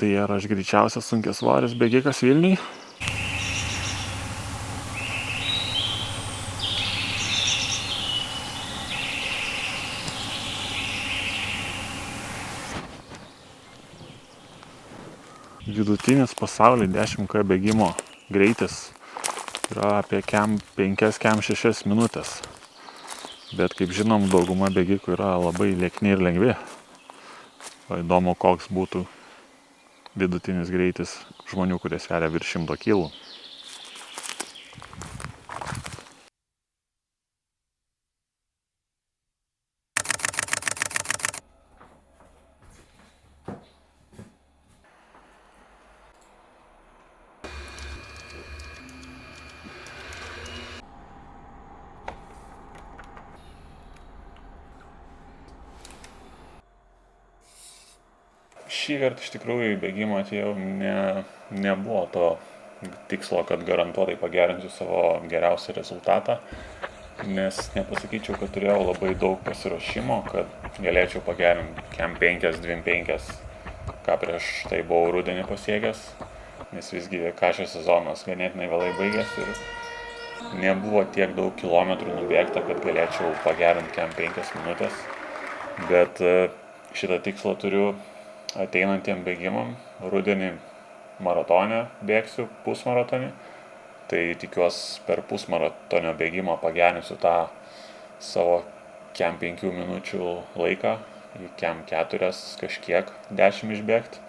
Tai ar aš greičiausias sunkiasvoris bėgikas Vilniui? Vidutinis pasaulyje 10K bėgimo greitis yra apie 5-6 minutės. Bet kaip žinom, dauguma bėgikų yra labai liekni ir lengvi. O įdomu, koks būtų vidutinis greitis žmonių, kurie sveria virš 100 kg. Šį kartą iš tikrųjų į bėgimą atėjau nebuvo to tikslo, kad garantuotai pagerinsiu savo geriausią rezultatą, nes nepasakyčiau, kad turėjau labai daug pasiruošimo, kad galėčiau pagerinti kem 5-2-5, ką prieš tai buvau rudenį pasiekęs, nes visgi kašio sezonas ganėtinai vėlai baigėsi ir nebuvo tiek daug kilometrų nubėgta, kad galėčiau pagerinti kem 5 minutės, bet šitą tikslą turiu ateinantiem bėgimam. Rudenį maratone bėgsiu, pusmaratonį, tai tikiuosi per pusmaratonio bėgimą pagerinsiu tą savo kem 5 minučių laiką, į kem 4 kažkiek 10 išbėgti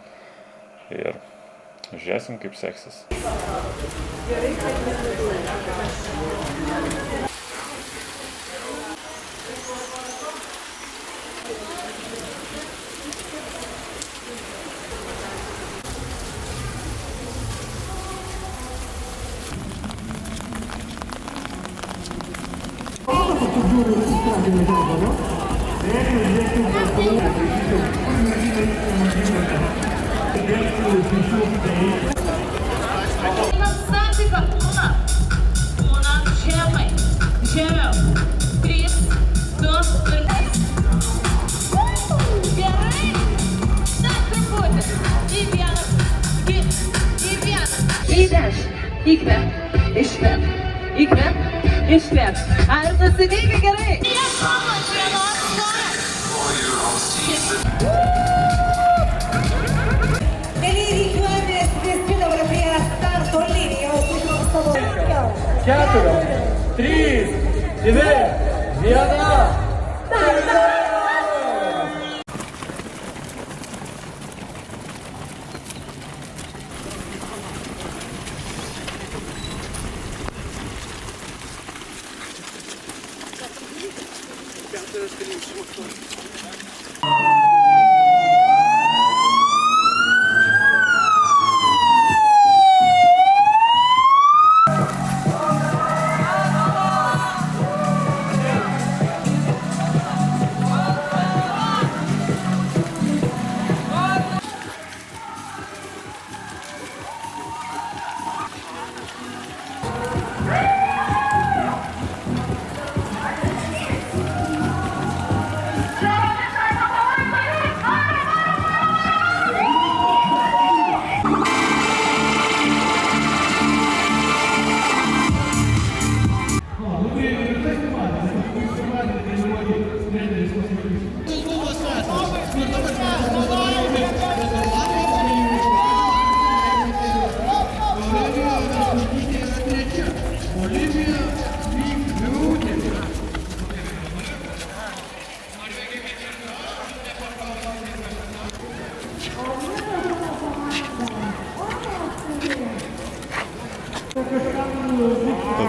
ir žiūrėsim, kaip seksis. Įkvėp, iškvėp, įkvėp, iškvėp. Ar nusiteikia gerai? Dalyviai rikiuojamės visi dabar prie starto linijos. 4, 3, 2, 1.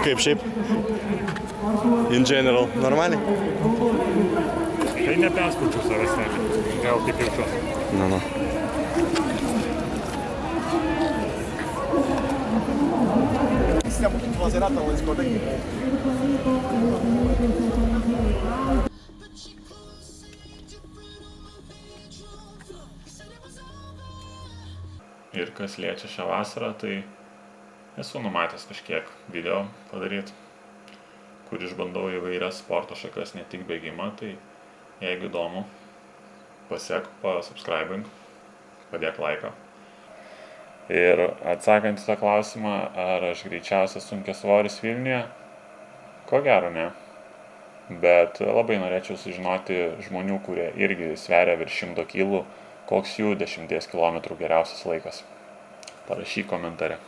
Kaip šiaip? In general, normaliai? Tai neperskaičiu savęs, gal taip jaučiuosi. Nu. Siamo tutta la serata con le discoteche. Ir kas liečia šią vasarą, tai esu numatęs kažkiek video padaryti, kur išbandau įvairias sporto šakas, ne tik bėgimą, tai jeigu įdomu, pasek, pasubscribink, padėk laiką. Ir atsakant į tą klausimą, ar aš greičiausias sunkiasvoris Vilniuje, ko gero ne. Bet labai norėčiau sužinoti žmonių, kurie irgi sveria virš 100 kilų, koks jų 10 km geriausias laikas. Parašyk komentare.